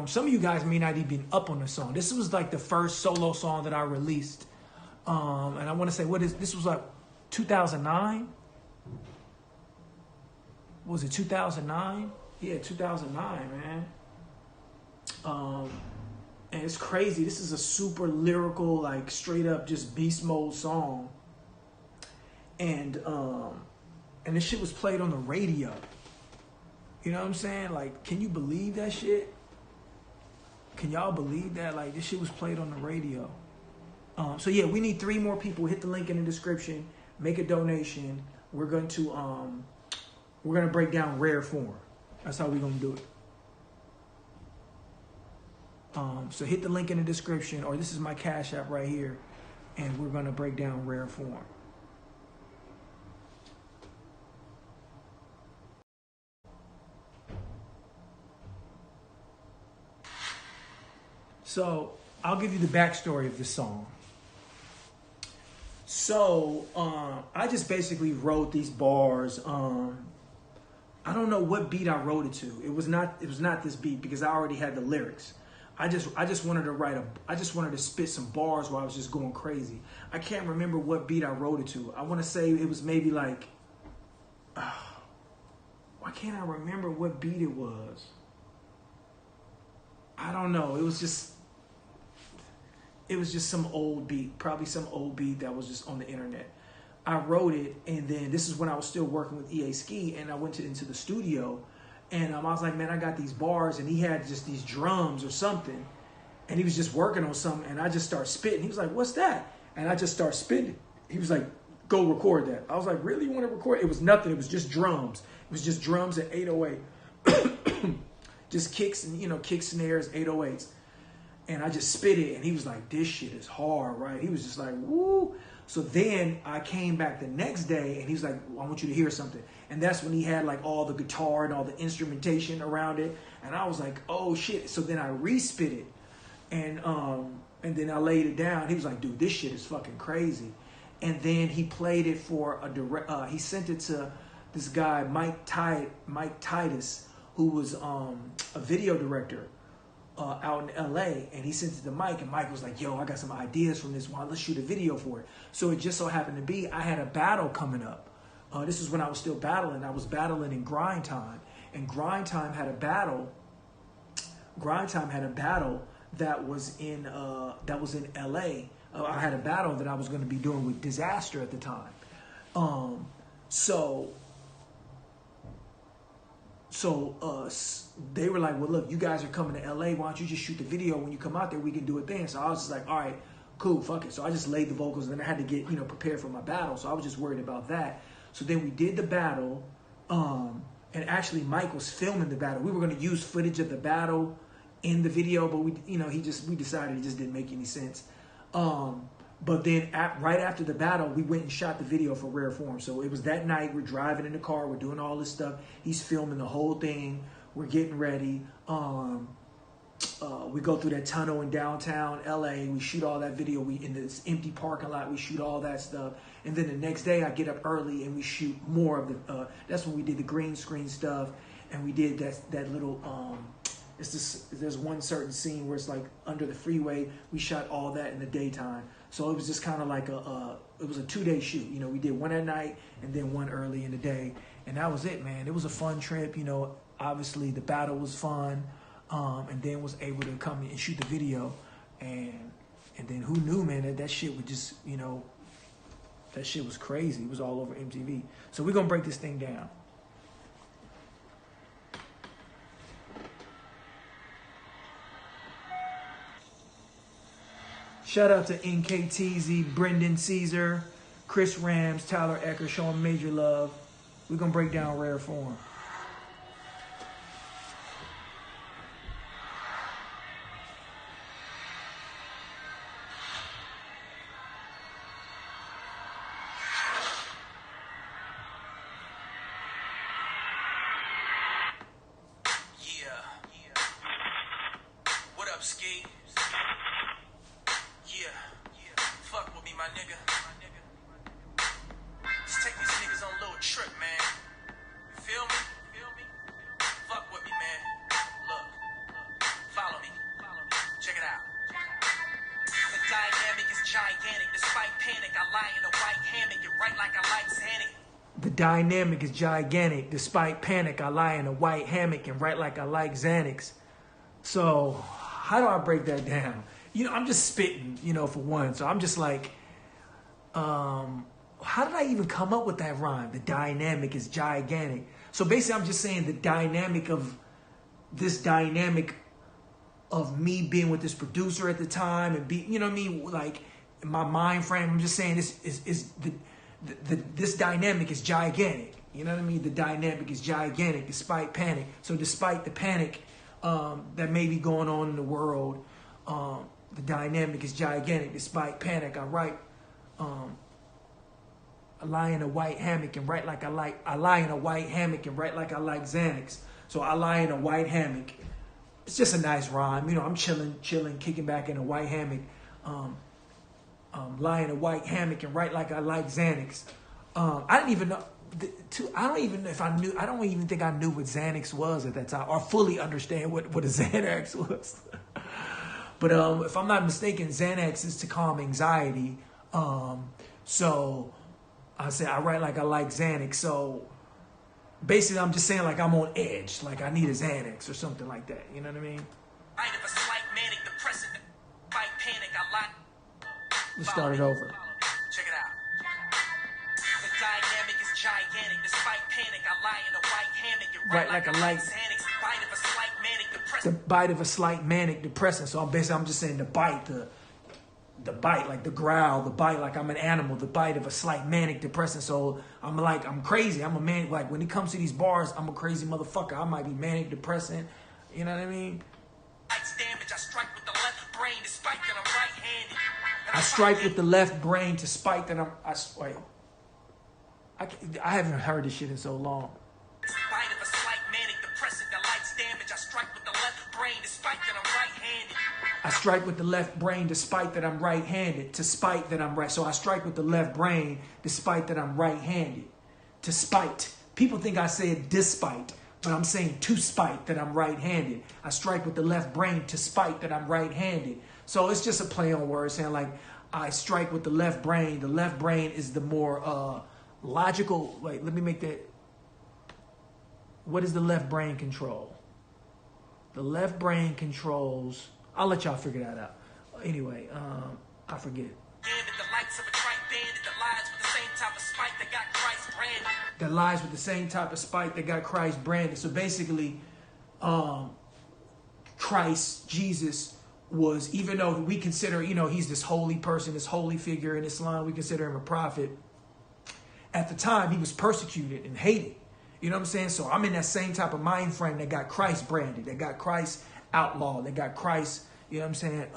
Some of you guys may not even been up on the song. This was like the first solo song that I released. And I want to say, this was like 2009? Was it 2009? Yeah, 2009, man. And it's crazy. This is a super lyrical, like straight up just beast mode song. And this shit was played on the radio. You know what I'm saying? Like, can you believe that shit? Can y'all believe that? Like, this shit was played on the radio. So yeah, we need 3 more people. Hit the link in the description. Make a donation. We're gonna break down rare form. That's how we're gonna do it. So hit the link in the description, or this is my Cash App right here, and we're gonna break down rare form. So I'll give you the backstory of this song. So I just basically wrote these bars. I don't know what beat I wrote it to. It was not this beat because I already had the lyrics. I just wanted to spit some bars while I was just going crazy. I can't remember what beat I wrote it to. I want to say it was maybe like, why can't I remember what beat it was? I don't know. It was just some old beat, probably some old beat that was just on the internet. I wrote it, and then this is when I was still working with EA Ski, and I went into the studio, and I was like, man, I got these bars, and he had just these drums or something, and he was just working on something, and I just started spitting. He was like, what's that? And I just started spitting. He was like, go record that. I was like, really, you want to record? It was nothing. It was just drums. It was just drums and 808. Just kicks and, kick snares, 808s. And I just spit it, and he was like, this shit is hard, right? He was just like, woo. So then I came back the next day, and he was like, I want you to hear something. And that's when he had like all the guitar and all the instrumentation around it. And I was like, oh shit. So then I re-spit it, and then I laid it down. He was like, dude, this shit is fucking crazy. And then he played it for he sent it to this guy, Mike Titus, who was a video director out in LA, and he sent it to Mike, and Mike was like, yo, I got some ideas from this one. Let's shoot a video for it. So it just so happened to be I had a battle coming up. This is when I was still battling. I was battling in Grind Time, and Grind Time had a battle. Grind Time had a battle that was in LA. I had a battle that I was going to be doing with Disaster at the time. So they were like, well, look, you guys are coming to LA. Why don't you just shoot the video? When you come out there, we can do it then. So I was just like, all right, cool, fuck it. So I just laid the vocals, and then I had to get, prepared for my battle. So I was just worried about that. So then we did the battle. And actually Mike was filming the battle. We were going to use footage of the battle in the video, but we decided it just didn't make any sense. But then right after the battle, we went and shot the video for Rare Form. So it was that night. We're driving in the car. We're doing all this stuff. He's filming the whole thing. We're getting ready. We go through that tunnel in downtown LA. We shoot all that video. We in this empty parking lot. We shoot all that stuff. And then the next day, I get up early and we shoot more of the. That's when we did the green screen stuff, and we did that little. There's one certain scene where it's like under the freeway. We shot all that in the daytime. So it was just kind of like it was a 2-day shoot. We did one at night and then one early in the day. And that was it, man. It was a fun trip. Obviously the battle was fun. And then was able to come and shoot the video. And then who knew, man, that shit would just, that shit was crazy. It was all over MTV. So we're going to break this thing down. Shout out to NKTZ, Brendan Caesar, Chris Ramz, Tyler Ecker, showing major love. We're going to break down Rare Form. Yeah. What up, Ski? Yeah. Fuck with me, my nigga. Let's take these niggas on a little trip, man. You feel me? Fuck with me, man. Look. gigantic. Despite panic, I lie in a white hammock and write like I like Xanax. The dynamic is gigantic. Despite panic, I lie in a white hammock and write like I like Xanax. So how do I break that down? I'm just spitting, for one. So I'm just like, how did I even come up with that rhyme? The dynamic is gigantic. So basically, I'm just saying the dynamic of me being with this producer at the time and like my mind frame. I'm just saying this dynamic is gigantic. You know what I mean? The dynamic is gigantic despite panic. So despite the panic that may be going on in the world, the dynamic is gigantic despite panic. I write. I lie in a white hammock and write like I lie in a white hammock and write like I like Xanax. So I lie in a white hammock. It's just a nice rhyme. I'm chilling, kicking back in a white hammock. Lie in a white hammock and write like I like Xanax. I didn't even know. I don't even think I knew what Xanax was at that time or fully understand what a Xanax was. But if I'm not mistaken, Xanax is to calm anxiety. So I say I write like I like Xanax. So basically, I'm just saying like I'm on edge, like I need a Xanax or something like that. You know what I mean? Light of a slight manic depressant, fight panic, I lie. Let's start it over. Check it out. The dynamic is gigantic. Despite panic, I lie in a white hammock and Right like I like Xanax. Bite of a slight manic the depressant. bite of a slight manic depressant. So I'm just saying the bite, the bite, like the growl, the bite, like I'm an animal, the bite of a slight manic depressant. So I'm crazy. I'm a man. Like when it comes to these bars, I'm a crazy motherfucker. I might be manic depressant. You know what I mean? Damage, I strike with the left brain despite that I'm right-handed. I strike with the left brain to spite that I haven't heard this shit in so long. Bite of a slight manic depressant that lights damage. I strike with the left brain despite that I'm right-handed. I strike with the left brain despite that I'm right-handed. To spite that I'm right. So I strike with the left brain despite that I'm right-handed. To spite. People think I said despite, but I'm saying to spite that I'm right-handed. I strike with the left brain to spite that I'm right-handed. So it's just a play on words saying like I strike with the left brain. The left brain is the more logical. Wait, let me make that. What does the left brain control? The left brain controls. I'll let y'all figure that out. Anyway, I forget. The lights of a trite bandit that lies with the same type of spite that got Christ branded. That lies with the same type of spite that got Christ branded. So basically, Christ, Jesus, was, even though we consider, he's this holy person, this holy figure in Islam, we consider him a prophet. At the time, he was persecuted and hated. You know what I'm saying? So I'm in that same type of mind frame that got Christ branded, that got Christ outlawed, that got Christ, you know what I'm saying?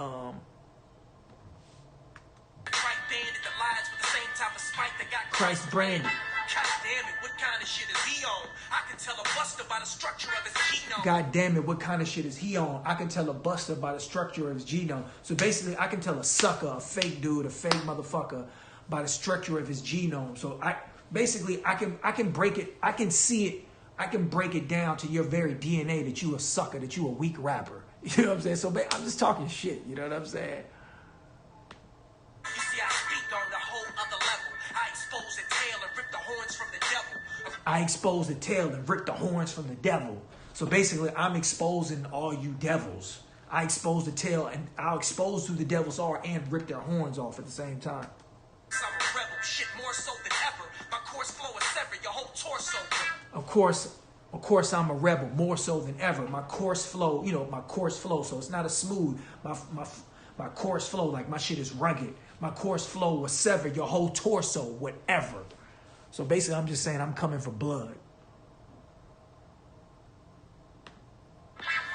Christ branded. God damn it, what kind of shit is he on? I can tell a buster by the structure of his genome. God damn it, what kind of shit is he on? I can tell a buster by the structure of his genome. So basically, I can tell a sucker, a fake dude, a fake motherfucker by the structure of his genome. So I can break it, I can see it, I can break it down to your very DNA that you a sucker, that you a weak rapper. You know what I'm saying? So I'm just talking shit, you know what I'm saying? You see, I speak on the whole other level. I expose the tail and rip the horns from the devil. I expose the tail and rip the horns from the devil. So basically, I'm exposing all you devils. I expose the tail and I'll expose who the devils are and rip their horns off at the same time. I'm a rebel, shit more so than ever. My course flow is severed, your whole torso. Of course, I'm a rebel more so than ever. My course flow, my course flow. So it's not a smooth. My course flow, like my shit is rugged. My course flow will sever your whole torso, whatever. So basically, I'm just saying I'm coming for blood.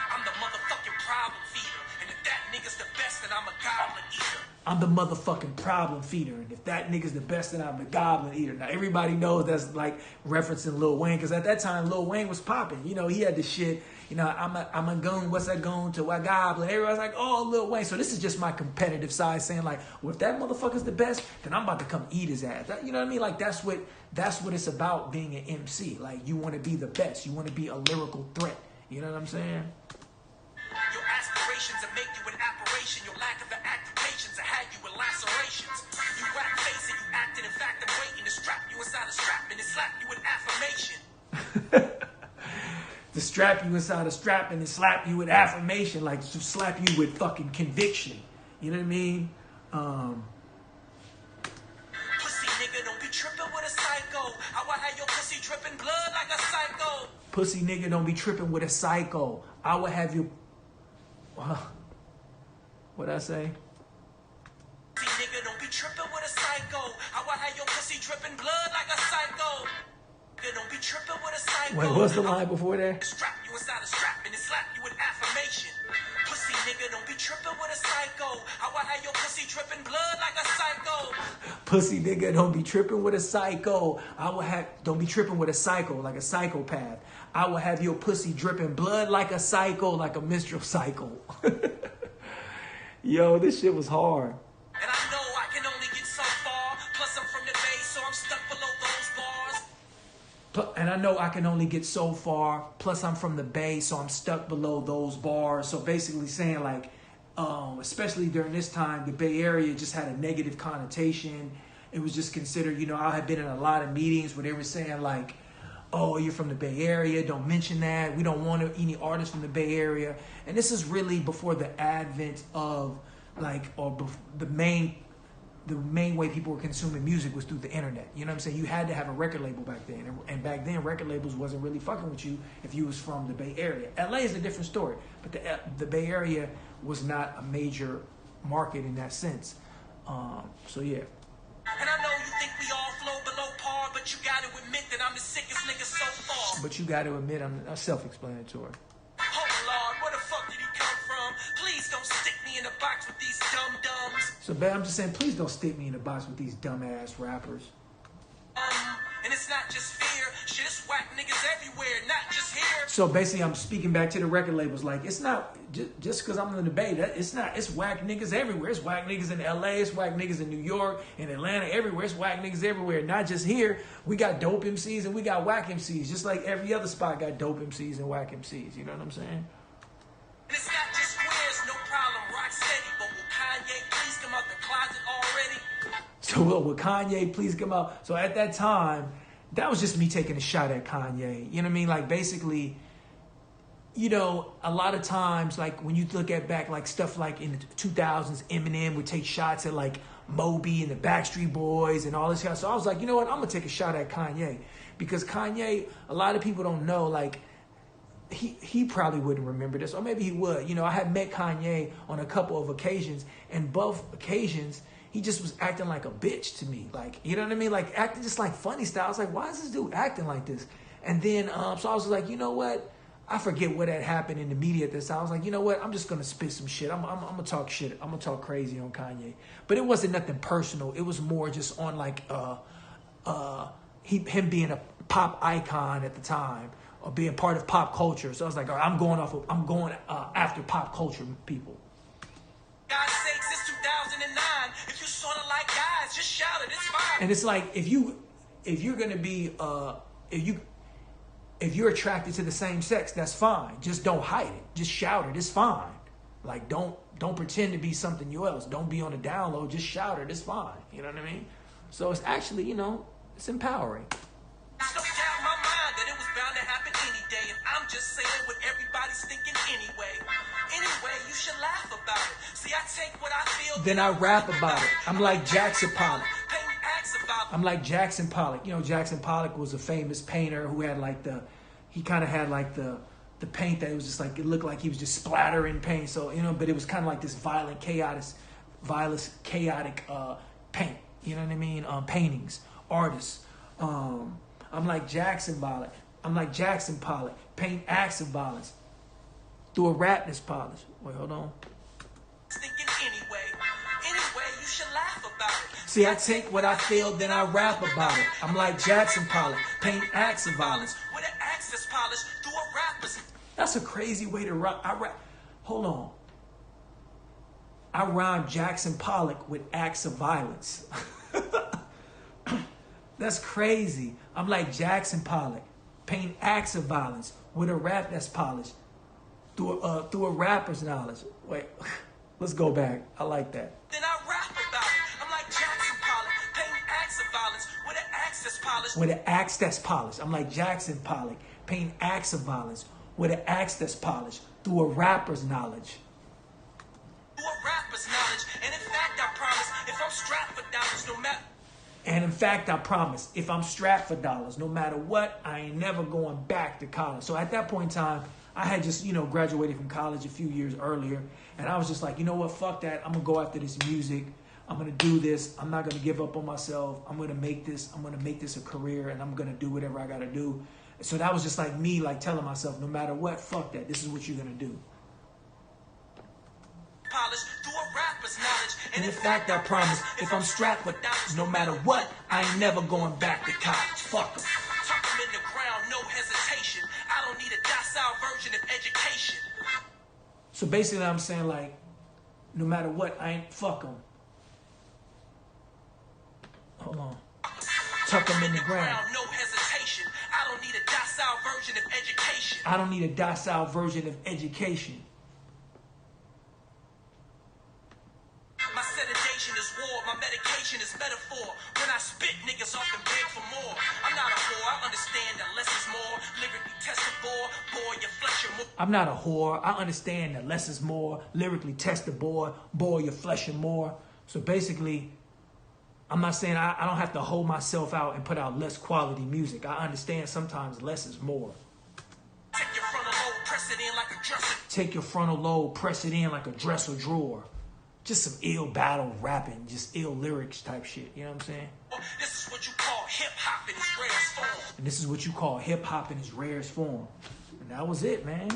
I'm the motherfucking problem feeder. And if that nigga's the best, then I'm a goblin eater. I'm the motherfucking problem feeder. And if that nigga's the best, then I'm the goblin eater. Now, everybody knows that's like referencing Lil Wayne. Because at that time, Lil Wayne was popping. He had the shit. I'm a goon. What's that goon to a goblin? Everybody's like, oh, Lil Wayne. So this is just my competitive side saying like, well, if that motherfucker's the best, then I'm about to come eat his ass. You know what I mean? Like, that's what it's about being an MC. Like, you want to be the best. You want to be a lyrical threat. You know what I'm saying? Your aspirations accusations and make you an apparition. Your lack of the active patience I had you with lacerations. You whack face and you acted. In fact, I'm waiting to strap you inside a strap and then slap you with affirmation. To strap you inside a strap and then slap you with affirmation, like to slap you with fucking conviction. You know what I mean? Pussy nigga, don't be tripping with a psycho. I will have your pussy dripping blood like a psycho. Pussy nigga, don't be tripping with a psycho. I will have you. What'd I say? Pussy nigga, don't be tripping with a psycho. I will have your pussy dripping blood like a psycho. Don't be tripping with a psycho. Wait, what's the line before that? Strap you inside a strap and then slap you with affirmation. Pussy nigga, don't be tripping with a psycho. I will have your pussy dripping blood like a psycho. Pussy nigga, don't be tripping with a psycho. Don't be tripping with a psycho, like a psychopath. I will have your pussy dripping blood like a psycho, like a menstrual cycle. Yo, this shit was hard. And I know I can only get so far. Plus I'm from the Bay, so I'm stuck below those bars. And I know I can only get so far. Plus I'm from the Bay, so I'm stuck below those bars. So basically saying like, especially during this time, the Bay Area just had a negative connotation. It was just considered, you know, I had been in a lot of meetings where they were saying like, oh, you're from the Bay Area, don't mention that. We don't want any artists from the Bay Area. And this is really before the advent of like, the main way people were consuming music was through the internet. You know what I'm saying? You had to have a record label back then. And back then, record labels wasn't really fucking with you if you was from the Bay Area. LA is a different story. But the Bay Area was not a major market in that sense. So, yeah. And I know you think we all flow below par, but you got to admit that I'm the sickest nigga so far. But you got to admit I'm self-explanatory. Oh, Lord, where the fuck did he come from? Please don't stick me in a box with these dum-dums. So, I'm just saying, please don't stick me in a box with these dumbass rappers. And it's not just fear. Shit, it's whack niggas everywhere, not just here. So basically, I'm speaking back to the record labels. Like, it's not just because I'm in the Bay. It's whack niggas everywhere. It's whack niggas in LA. It's whack niggas in New York, in Atlanta, everywhere. It's whack niggas everywhere. Not just here. We got dope MCs and we got whack MCs. Just like every other spot got dope MCs and whack MCs. You know what I'm saying? And it's not just squares, no problem, rock steady. But will Kanye please come out the closet already? So will Kanye please come out? So at that time, that was just me taking a shot at Kanye. You know what I mean? Like basically, you know, a lot of times, like when you look at back, like stuff like in the 2000s, Eminem would take shots at like Moby and the Backstreet Boys and all this kind of stuff. So I was like, you know what? I'm going to take a shot at Kanye. Because Kanye, a lot of people don't know, like, he probably wouldn't remember this, or maybe he would. You know, I had met Kanye on a couple of occasions, and both occasions, he just was acting like a bitch to me. Like, you know what I mean? Like, acting just like funny style. I was like, why is this dude acting like this? And then, so I was like, you know what? I forget what had happened in the media at this time. I was like, you know what? I'm just going to spit some shit. I'm going to talk shit. I'm going to talk crazy on Kanye. But it wasn't nothing personal. It was more just on like him being a pop icon at the time, or being part of pop culture. So I was like, all right, I'm going after pop culture people. God's sake, since 2009, if you sort of like guys, just shout it, it's fine. And it's like, if you're gonna be if you're attracted to the same sex, that's fine. Just don't hide it. Just shout it. It's fine. Like don't pretend to be something else. Don't be on the down low. Just shout it. It's fine. You know what I mean? So it's actually, you know, it's empowering. There's no doubt in my mind that it was bound to happen any day, and I'm just saying what everybody's thinking anyway. Anyway, you should laugh about it. See, I take what I feel, Then I rap about it. I'm like Jackson Pollock. Paint acts about it. I'm like Jackson Pollock. You know, Jackson Pollock was a famous painter who had like he kind of had like the paint that it was just like, it looked like he was just splattering paint. So, you know, but it was kind of like this violent, chaotic paint. You know what I mean? Paintings, artists. I'm like Jackson Pollock. Paint acts of violence through a rap that's polished. Wait, hold on. Thinking anyway, you should laugh about it. See, I take what I feel, then I rap about it. I'm like Jackson Pollock. Paint acts of violence. With an axe that's polished through a rapper's. That's a crazy way to rap. Hold on. I rhyme Jackson Pollock with acts of violence. That's crazy. I'm like Jackson Pollock. Paint acts of violence with a rap that's polished. through a rapper's knowledge. Wait, let's go back. I like that. Then I rap about it. I'm like Jackson Pollock, painting acts of violence with an axe that's polished. With an axe that's polished. I'm like Jackson Pollock, painting acts of violence with an axe that's polished through a rapper's knowledge. Through a rapper's knowledge, and in fact I promise, if I'm strapped for dollars, no matter. And in fact, I promise, if I'm strapped for dollars, no matter what, I ain't never going back to college. So at that point in time, I had just, graduated from college a few years earlier. And I was just like, you know what, fuck that. I'm going to go after this music. I'm going to do this. I'm not going to give up on myself. I'm going to make this a career, and I'm going to do whatever I got to do. So that was just like me, like telling myself, no matter what, fuck that. This is what you're going to do. Polished through a rapper's knowledge. And in fact, I promise, if I'm strapped for dollars, no matter what, I ain't never going back to college. Fuck them. Tuck them in the ground, no hesitation. I don't need a docile version of education. So basically, I'm saying, like, no matter what, I ain't fuck them. Hold on. Tuck them in the ground. No hesitation. I don't need a docile version of education. I don't need a docile version of education. My sedation is war, my medication is metaphor. When I spit, niggas often beg for more. I'm not a whore, I understand that less is more. Lyrically testable, bore your flesh and more. I'm not a whore, I understand that less is more. Lyrically testable, bore your flesh and more. So basically, I'm not saying I don't have to hold myself out and put out less quality music. I understand sometimes less is more. Take your frontal lobe, press it in like a dresser. Take your frontal lobe, press it in like a dresser drawer. Just some ill battle rapping, just ill lyrics type shit. You know what I'm saying? This is what you call hip-hop in its rarest form. And this is what you call hip-hop in its rarest form. And that was it, man.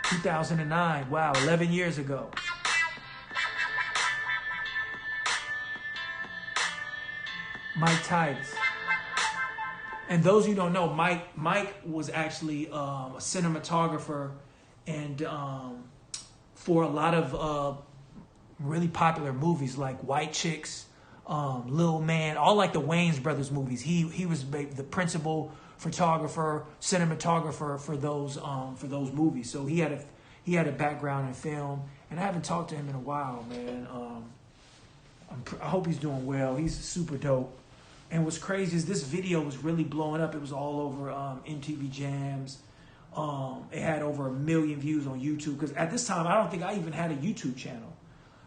...2009. Wow, 11 years ago. Mike Titus. And those of you who don't know, Mike was actually a cinematographer and for a lot of really popular movies like White Chicks, Lil Man, all like the Wayans Brothers movies. He was the principal photographer, cinematographer for those movies. So he had a background in film, and I haven't talked to him in a while, man. I hope he's doing well. He's super dope. And what's crazy is this video was really blowing up. It was all over MTV Jams. It had over 1 million views on YouTube. Because at this time, I don't think I even had a YouTube channel.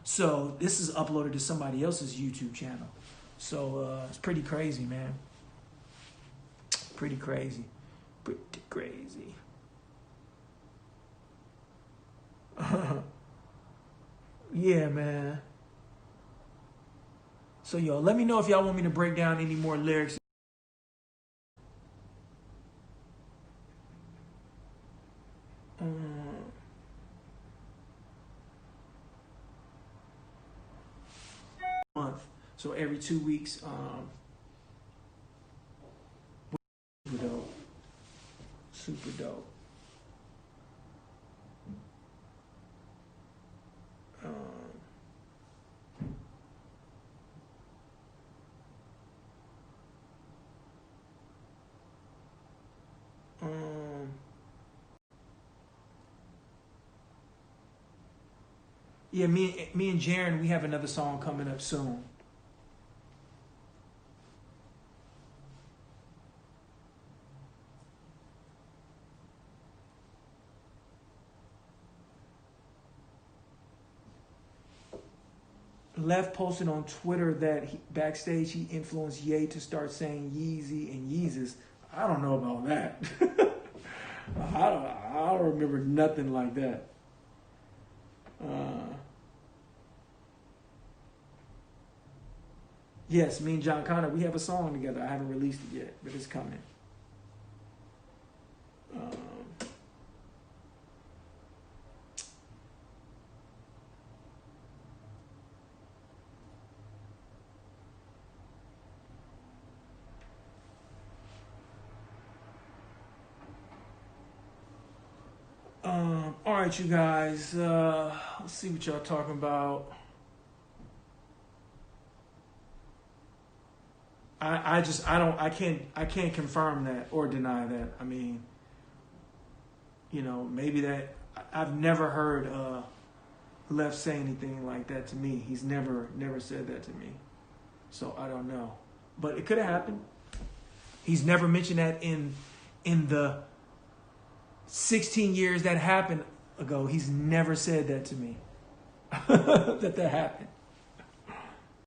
So this is uploaded to somebody else's YouTube channel. So it's pretty crazy, man. Pretty crazy. Pretty crazy. Yeah, man. So, yo, let me know if y'all want me to break down any more lyrics. Month. So every 2 weeks. Super dope. Super dope. Yeah, me and Jaren, we have another song coming up soon. Left posted on Twitter that backstage he influenced Ye to start saying Yeezy and Yeezus. I don't know about that. I don't remember nothing like that. Yes, me and John Connor, we have a song together. I haven't released it yet, but it's coming. All right, you guys. Let's see what y'all talking about. I can't confirm that or deny that. I mean, you know, maybe that I've never heard Left say anything like that to me. He's never said that to me. So I don't know. But it could have happened. He's never mentioned that in the 16 years that happened ago. He's never said that to me. that happened.